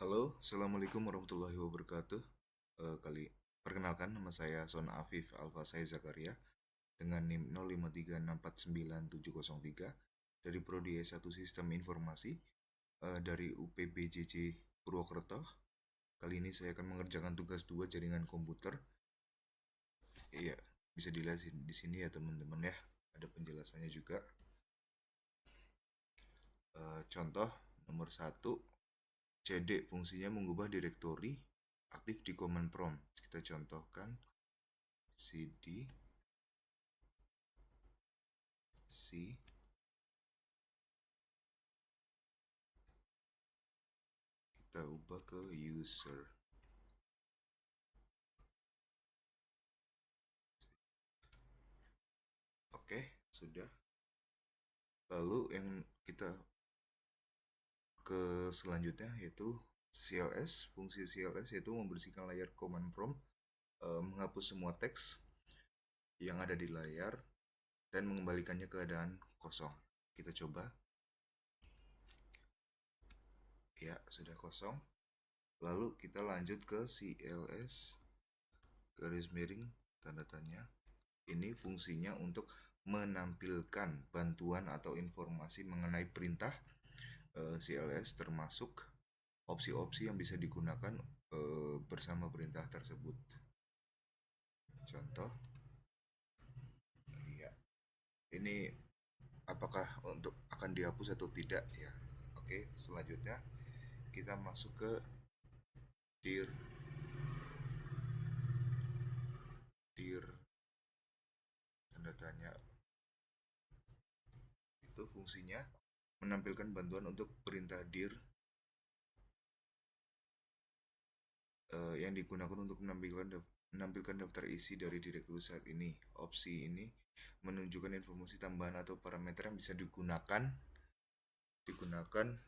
Halo, Assalamualaikum warahmatullahi wabarakatuh. Perkenalkan, nama saya Son Afif Alfa Saya Zakaria dengan NIM 0536497703 dari Prodi S1 Sistem Informasi dari UPBJJ Purwokerto. Kali ini saya akan mengerjakan tugas 2 jaringan komputer. Iya, bisa dilihat di sini ya teman-teman ya. Ada penjelasannya juga. Contoh nomor 1, CD fungsinya mengubah direktori aktif di command prompt. Kita contohkan cd c kita ubah ke user. Oke, sudah. Lalu yang kita ke selanjutnya yaitu CLS. Fungsi CLS yaitu membersihkan layar command prompt, menghapus semua teks yang ada di layar dan mengembalikannya ke keadaan kosong. Kita coba. Ya, sudah kosong. Lalu kita lanjut ke CLS garis miring tanda tanya. Ini fungsinya untuk menampilkan bantuan atau informasi mengenai perintah CLS, termasuk opsi-opsi yang bisa digunakan bersama perintah tersebut. Contoh, ya, ini apakah untuk akan dihapus atau tidak ya. Oke, selanjutnya kita masuk ke dir dir tanda tanya. Itu fungsinya menampilkan bantuan untuk perintah dir yang digunakan untuk menampilkan daftar isi dari direktur saat ini. Opsi ini menunjukkan informasi tambahan atau parameter yang bisa digunakan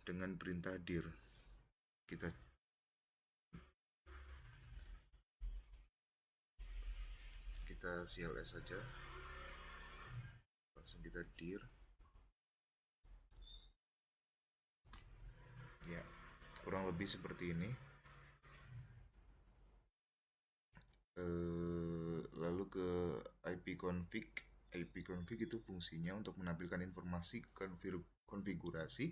dengan perintah dir. Kita kita CLS saja. Langsung kita dir. Ya, kurang lebih seperti ini. Lalu ke IP config. IP config itu fungsinya untuk menampilkan informasi konfigurasi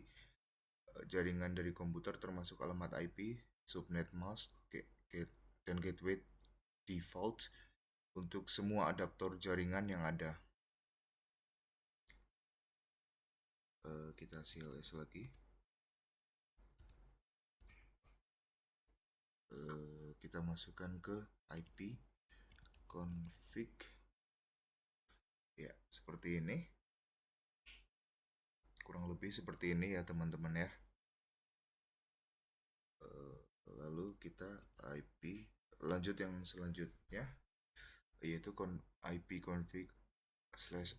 jaringan dari komputer, termasuk alamat IP, subnet mask, dan gateway default untuk semua adaptor jaringan yang ada. Kita CLS lagi. Kita masukkan ke IP config. Ya, seperti ini. Kurang lebih seperti ini ya teman-teman ya. Lalu kita IP lanjut yang selanjutnya, yaitu IP config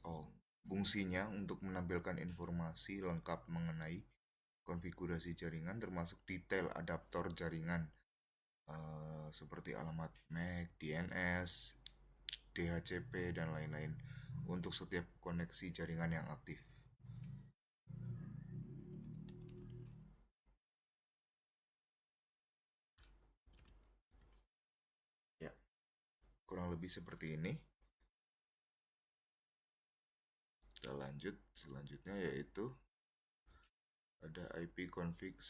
/all. Fungsinya untuk menampilkan informasi lengkap mengenai konfigurasi jaringan, termasuk detail adaptor jaringan seperti alamat MAC, DNS, DHCP, dan lain-lain untuk setiap koneksi jaringan yang aktif. Ya, kurang lebih seperti ini. Kita lanjut, selanjutnya yaitu ada IP config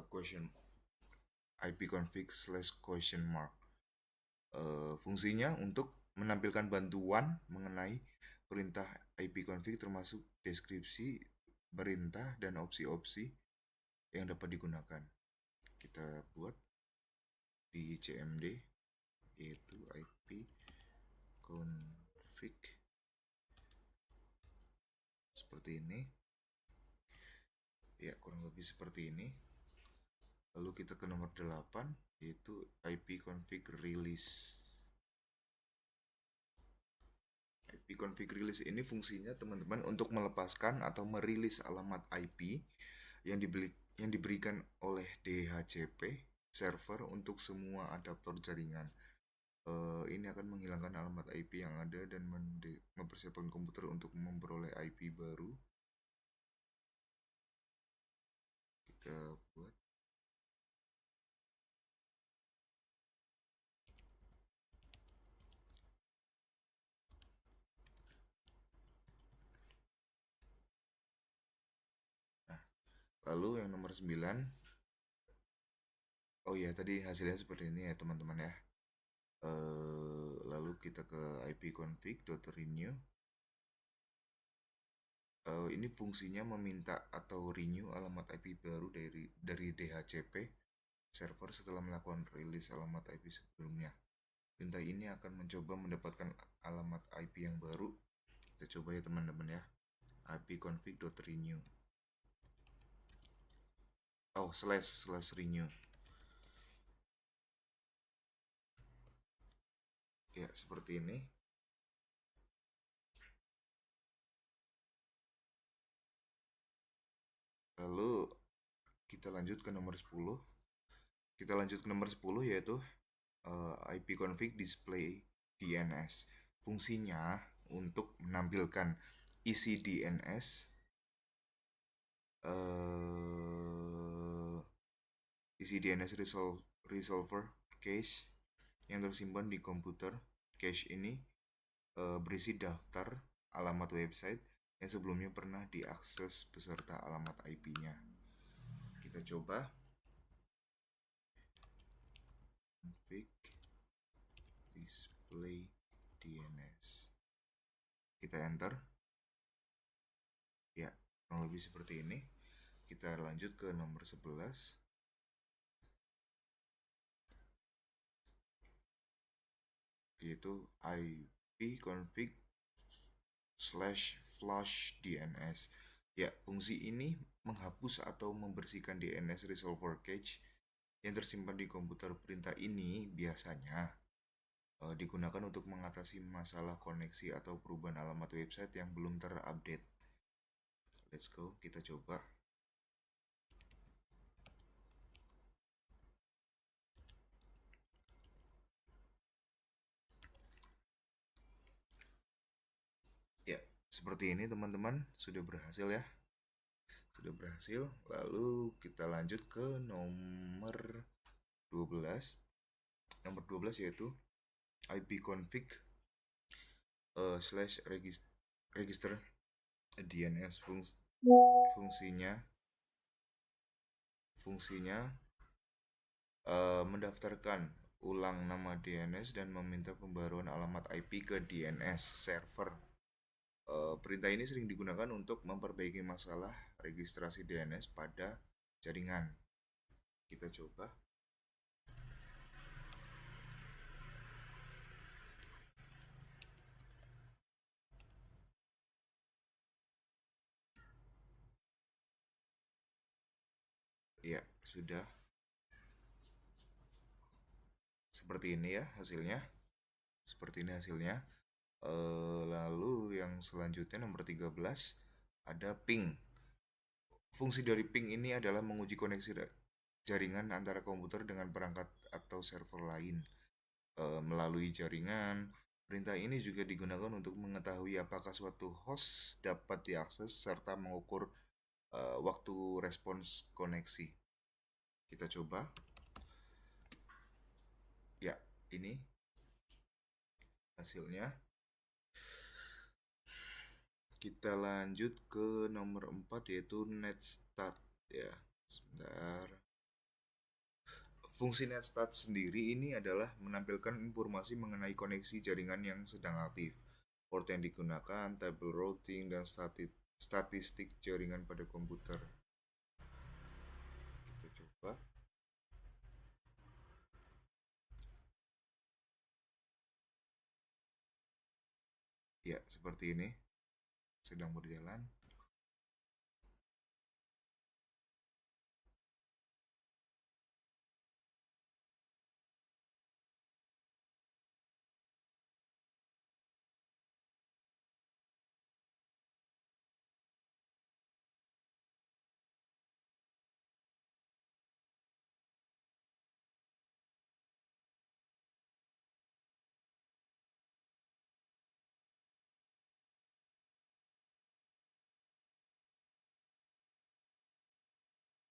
question IP config question mark. Fungsinya untuk menampilkan bantuan mengenai perintah IP config, termasuk deskripsi perintah dan opsi-opsi yang dapat digunakan. Kita buat di CMD, yaitu IP config seperti ini. Ya, kurang lebih seperti ini. Lalu kita ke nomor 8, yaitu IP config release. IP config release ini fungsinya teman-teman untuk melepaskan atau merilis alamat IP yang diberikan oleh DHCP server untuk semua adaptor jaringan. Ini akan menghilangkan alamat IP yang ada dan mempersiapkan komputer untuk memperoleh IP baru. Lalu yang nomor 9, oh iya tadi hasilnya seperti ini ya teman-teman ya. Lalu kita ke ipconfig.renew. Ini fungsinya meminta atau renew alamat IP baru dari DHCP server setelah melakukan rilis alamat IP sebelumnya. Perintah ini akan mencoba mendapatkan alamat IP yang baru. Kita coba ya teman-teman ya. ipconfig.renew. Oh, slash renew. Ya, seperti ini. Lalu kita lanjut ke nomor 10. Kita lanjut ke nomor 10 yaitu ipconfig display DNS. Fungsinya untuk menampilkan isi DNS isi DNS resolver cache yang tersimpan di komputer. Cache ini berisi daftar alamat website yang sebelumnya pernah diakses beserta alamat IP-nya. Kita coba config display DNS. Kita enter. Ya, kurang lebih seperti ini. Kita lanjut ke nomor 11. Yaitu ipconfig /flush DNS. Ya, fungsi ini menghapus atau membersihkan DNS resolver cache yang tersimpan di komputer. Perintah ini biasanya digunakan untuk mengatasi masalah koneksi atau perubahan alamat website yang belum terupdate. Let's go, kita coba. Ya, seperti ini teman-teman, sudah berhasil ya. Sudah berhasil. Lalu kita lanjut ke nomor 12. Nomor 12 yaitu ipconfig slash register DNS. Fungsinya mendaftarkan ulang nama DNS dan meminta pembaruan alamat IP ke DNS server. Perintah ini sering digunakan untuk memperbaiki masalah registrasi DNS pada jaringan. Kita coba. Ya, sudah. Seperti ini ya hasilnya. Seperti ini hasilnya. Lalu yang selanjutnya nomor 13 ada ping. Fungsi dari ping ini adalah menguji koneksi jaringan antara komputer dengan perangkat atau server lain melalui jaringan. Perintah ini juga digunakan untuk mengetahui apakah suatu host dapat diakses serta mengukur waktu respons koneksi. Kita coba. Ya, ini hasilnya. Kita lanjut ke nomor 4 yaitu netstat ya. Sebentar. Fungsi netstat sendiri ini adalah menampilkan informasi mengenai koneksi jaringan yang sedang aktif, port yang digunakan, table routing, dan statistik jaringan pada komputer. Kita coba. Ya, seperti ini. Sedang berjalan.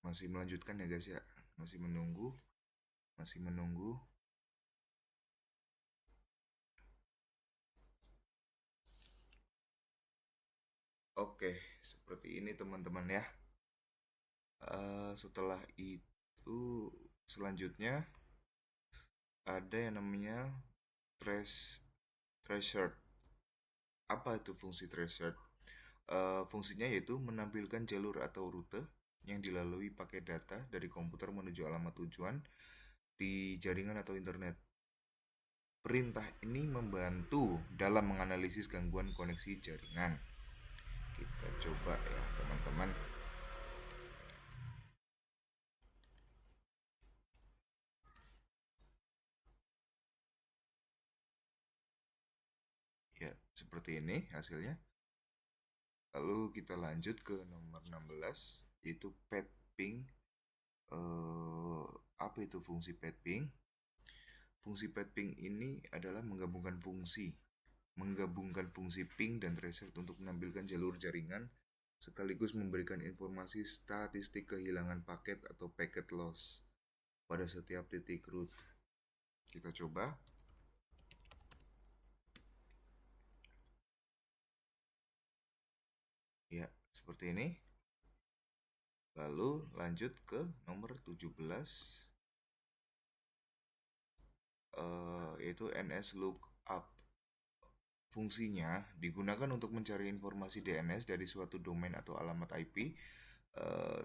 Masih melanjutkan ya guys ya. Masih menunggu. Masih menunggu. Oke, seperti ini teman-teman ya. Setelah itu selanjutnya ada yang namanya trace threshold. Apa itu fungsi threshold? Fungsinya yaitu menampilkan jalur atau rute yang dilalui pakai data dari komputer menuju alamat tujuan di jaringan atau internet. Perintah ini membantu dalam menganalisis gangguan koneksi jaringan. Kita coba ya, teman-teman. Ya, seperti ini hasilnya. Lalu kita lanjut ke nomor 16, yaitu pet ping. Eh, apa itu fungsi pet ping? Fungsi pet ping ini adalah menggabungkan fungsi ping dan tracer untuk menampilkan jalur jaringan sekaligus memberikan informasi statistik kehilangan paket atau packet loss pada setiap titik root. Kita coba. Ya, seperti ini. Lalu lanjut ke nomor 17, yaitu NS Lookup. Fungsinya digunakan untuk mencari informasi DNS dari suatu domain atau alamat IP,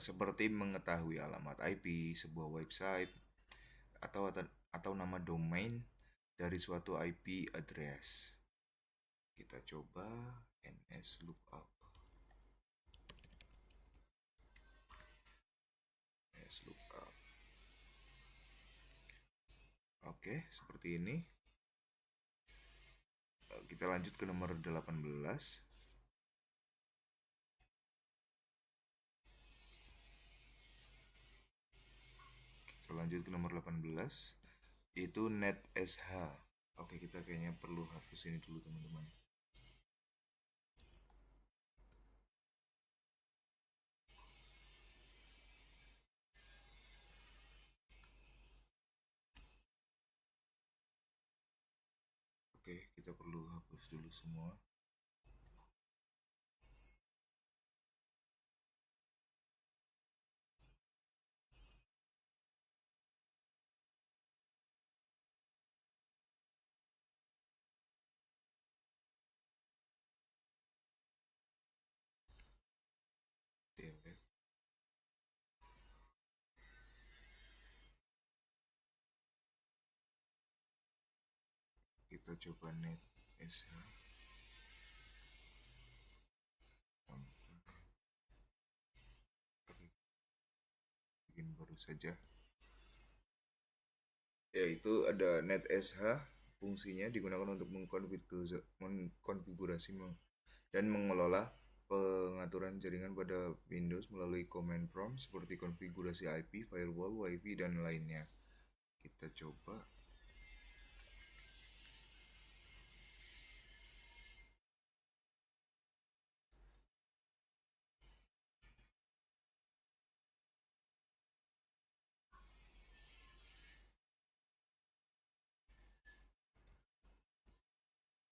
seperti mengetahui alamat IP sebuah website atau nama domain dari suatu IP address. Kita coba NS Lookup. NS Lookup. Oke, seperti ini. Kita lanjut ke nomor 18. Kita lanjut ke nomor 18, itu NetSH. Oke, kita kayaknya perlu hapus ini dulu, teman-teman. Oke, kita perlu hapus dulu semua. Delete. Kita coba NetSH. Oke, bikin baru saja. Yaitu ada NetSH. Fungsinya digunakan untuk mengkonfigurasi dan mengelola pengaturan jaringan pada Windows melalui command prompt seperti konfigurasi IP, firewall, WiFi, dan lainnya. Kita coba.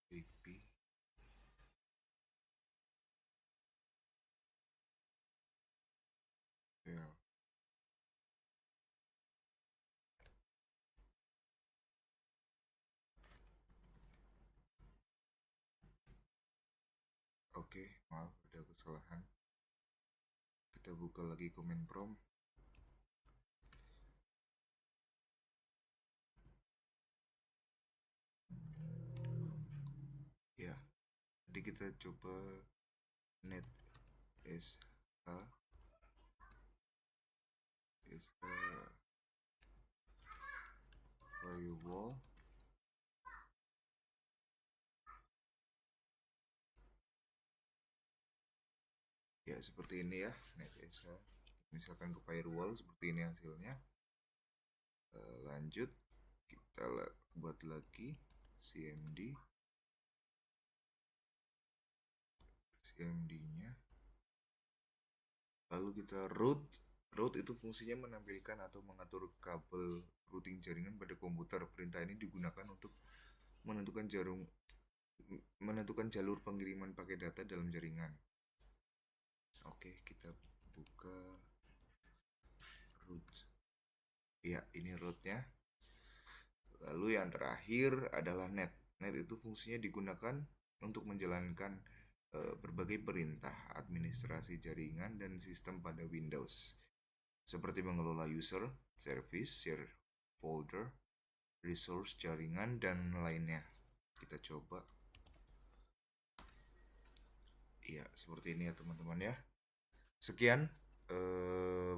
IP. Ya. Oke, maaf ada kesalahan. Kita buka lagi command prompt. Ya, jadi kita coba NetSH firewall. Ya, seperti ini ya NetSH. Misalkan ke firewall, seperti ini hasilnya. Lanjut, kita buat lagi CMD-nya. Lalu kita root. Root itu fungsinya menampilkan atau mengatur kabel routing jaringan pada komputer. Perintah ini digunakan untuk menentukan jalur pengiriman paket data dalam jaringan. Oke, kita buka Ya, ini rootnya. Lalu yang terakhir adalah net. Net itu fungsinya digunakan untuk menjalankan berbagai perintah administrasi jaringan dan sistem pada Windows, seperti mengelola user, service, share folder, resource jaringan, dan lainnya. Kita coba. Iya, seperti ini ya teman-teman ya. Sekian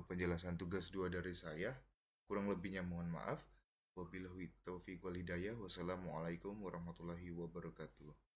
penjelasan tugas 2 dari saya. Kurang lebihnya mohon maaf. Wabillahi taufiq wal hidayah. Wassalamualaikum warahmatullahi wabarakatuh.